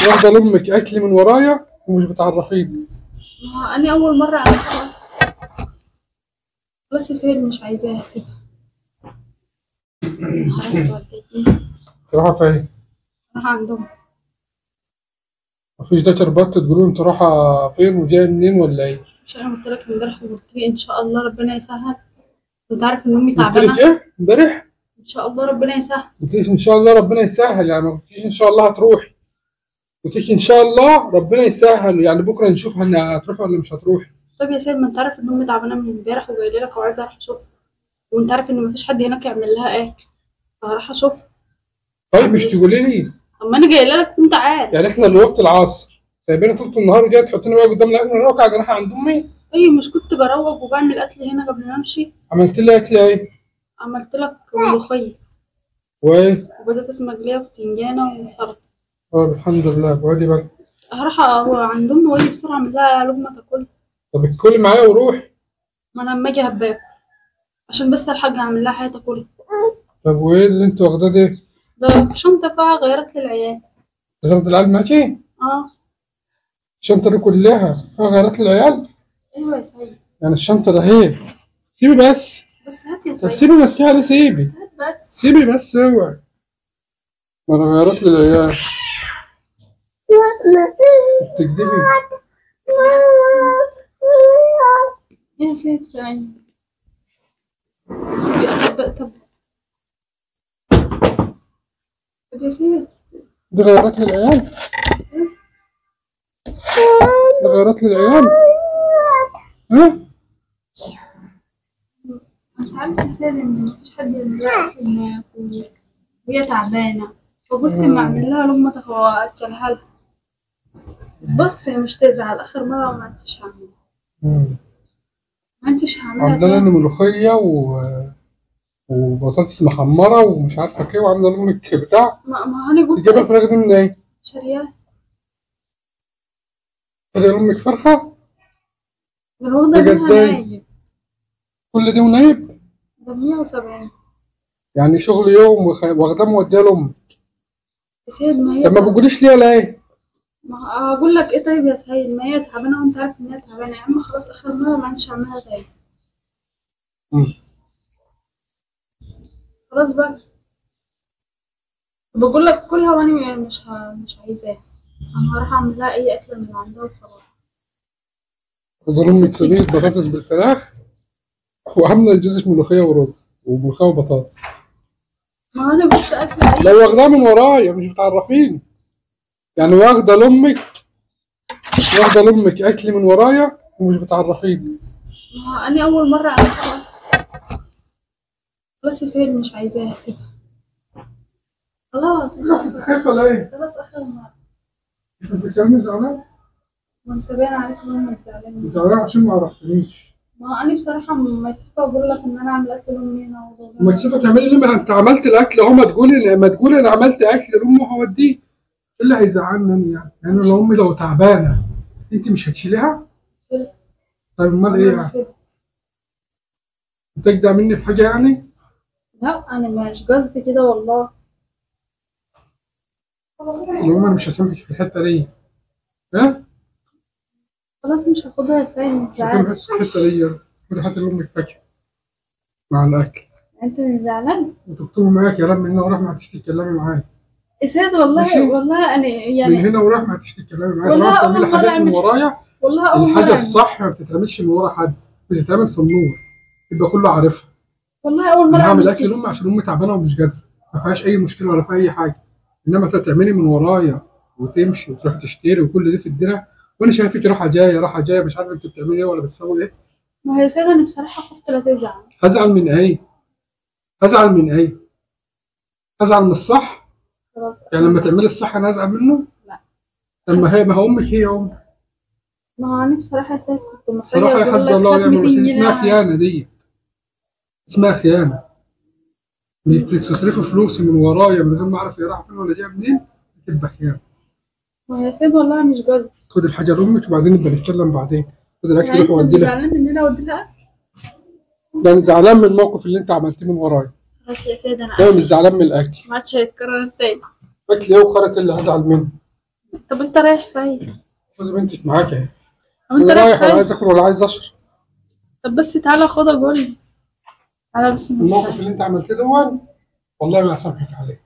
واخده لامك اكل من ورايا ومش بتعرفيني. ما انا اول مره اعملها اصلا. خلاص يا سيد مش عايزاها سيبها. خلاص وديتني. رايحه فين؟ راح عندهم. مفيش داتا رباط تقولوا انت رايحه فين وجايه منين ولا ايه؟ مش انا قلت لك امبارح وقلت لي ان شاء الله ربنا يسهل. انت عارف ان امي قلت لك تعبانه. ايه امبارح؟ ان شاء الله ربنا يسهل. قلت لك ان شاء الله ربنا يسهل، يعني ما قلتليش ان شاء الله هتروحي. قلت لك ان شاء الله ربنا يسهل، يعني بكره نشوف هتروحي ولا مش هتروحي. طب يا سيد ما انت عارف ان امي تعبانه من امبارح وجايه لك وعايزه اروح اشوفها. وانت عارف ان مفيش حد هناك يعمل لها اكل. فهروح اشوفها. طيب مش تقولي لي؟ اما انا جايه لك وانت عارف. يعني احنا دلوقتي العصر سايبينها طول النهار وجايه تحطيني بقى قدام الاكل الواقع ده، رايحه عند امي. طيب مش كنت بروج وبعمل اكل هنا قبل ما امشي. عملت لي اكل ايه؟ عملت لك ملوخيه وايه؟ وبطاطس مقليه وبتنجانه وسلطه. طب الحمد لله، وادي بقى. هروح عند امي واجي بسرعه اعمل لها لقمه تاكل. طب اتكلي معايا وروحي. ما انا اما اجي هباكل. عشان بس الحاجه اعمل لها حاجه تاكل. طب وايه اللي انت واخداه ده؟ ده شنطه فيها غيرت للعيال. غيرت العيال معاكي؟ اه. الشنطه دي كلها فيها غيرات للعيال؟ ايوه يا سيد. يعني الشنطه ده هي. سيبي بس. بس هات يا طب سيد. سيبي ماسكيها دي، سيبي. بس هات بس. سيبي بس اوعي. ما انا غيرت للعيال. بتكدبي. يا سيد في عيني. طب طب يا سيد. دي غيرت للعيال؟ دي غيرت للعيال؟ ها؟ انت عارف يا سيد ان مفيش حد يعمل لها اكل هناك وهي تعبانه. فقلت اما اعمل لها لقمه واكلها لها. بص مش تزعل اخر مره ما عدتش هعملها. ما عدتش هعملها عامله لنا تاني. ملوخيه وبطاطس محمره ومش عارفه ايه، وعامله لامك بتاع. ما انا قلت جايبه الفراخ دي من ايه؟ شارياه. جايبه لامك فرخه؟ ده انا واخده بجد منها ايه؟ نايم. كل دي ونايب؟ ده 170. يعني شغل يوم واخداه موديها لامك. يا سيد ما هي طب ما بتقوليش ليه ليه؟ ما اقول لك ايه طيب يا سيد ما هي تعبانه وانت عارف ان هي تعبانه يا عم خلاص اخر مره ما عادش هعملها تاني. خلاص بقى. بقول لك كلها وانا مش عايزاها. انا هروح اعمل لها اي اكل من اللي عندها وخلاص. خد لامك صينيه بطاطس بالفراخ، وعامله الجوزك ملوخيه ورز وملوخيه وبطاطس. ما انا قلت اكل اي. لو واخداها من ورايا مش بتعرفيني. يعني واخده لامك اكل من ورايا ومش بتعرفيني. ما انا اول مره اعملها اصلا. خلاص يا سيد مش عايزاها سيبها. خلاص. انت خايفه ليه؟ خلاص اخر مره. انت بتتكلمي زعلان؟ ما انت باين عليك ان امك زعلانه. زعلان عشان ما عرفتنيش. ما انا بصراحه مكسوفه اقول لك ان انا عامله اكل لامي هنا مكسوفه تعملي ليه؟ ما انت عملت الاكل اهو، ما تقولي انا عملت اكل لامي وهوديه. ايه اللي هيزعلني يعني لو امي لو تعبانه انت مش هتشيليها؟ طيب امال ايه يعني؟ تجدع مني في حاجه يعني؟ لا انا مش قصدي كده والله. لو انا مش هسامحك في الحته دي. ها؟ خلاص مش هاخدها يا سيد مش هسامحك في الحته دي. خدي حتى لامك فاكهه مع الاكل. انت مش زعلان؟ وتكتبوا معاك يا رب من هنا وراح ما تتكلمي معايا. يا سيد والله ماشي. والله انا يعني من هنا وراح ما تتكلمي معايا. والله طالما بتعملي أول مرة حاجات من أعمل. ورايا. والله اول مره الحاجه أعمل. الصح ما بتتعملش من ورا حد، بتتعمل في النور، يبقى كله عارفها. والله اول مره انا هعمل اعمل اكل كده. لامي عشان امي تعبانه ومش قادره، ما فيهاش اي مشكله ولا في اي حاجه. انما انت تعملي من ورايا وتمشي وتروح تشتري وكل دي في الدرع، وانا شايفك راحه جايه راحه جايه، مش عارف انت بتعملي ايه ولا بتسوي ايه. ما هي يا سيد انا بصراحه خفت لا تزعل. هزعل من ايه؟ هزعل من ايه؟ هزعل من الصح؟ خلاص. يعني لما تعملي الصح انا هزعل منه؟ لا. لما هي ما هو امك هي امك. ما هو انا بصراحه يا سيد كنت محتاجه صراحه يا اقول حسبي لك الله هات ونعم 200 الوكيل، اسمها جنيه خيانه دي. اسمها خيانه. بتصرفي فلوسي من ورايا من غير ما اعرف هي رايحه فين ولا جايه منين، تبقى خيانه. ما هو يا سيد والله مش قصدي. خد الحاجه لامك وبعدين نبقى نتكلم بعدين. خد الاكل يعني روح انت ودي مش لها. زعلان ان انا اودي لها اكل؟ ده انا زعلان من الموقف اللي انت عملتيه من ورايا. خلاص يا سيد انا ده مش اسف. زعلان من الاكل. ما عادش هيتكرر تاني. اكل ايه وخرط اللي هزعل منه؟ طب انت رايح فين؟ خدي بنتك معاك اهي. طب انت انا رايح رايح ولا فين؟ عايز اكل ولا عايز اشرب. طب بس تعالى خدها قول لي. تعالى بس الموقف اللي انت عملتيه ده والله ما هسامحك عليه.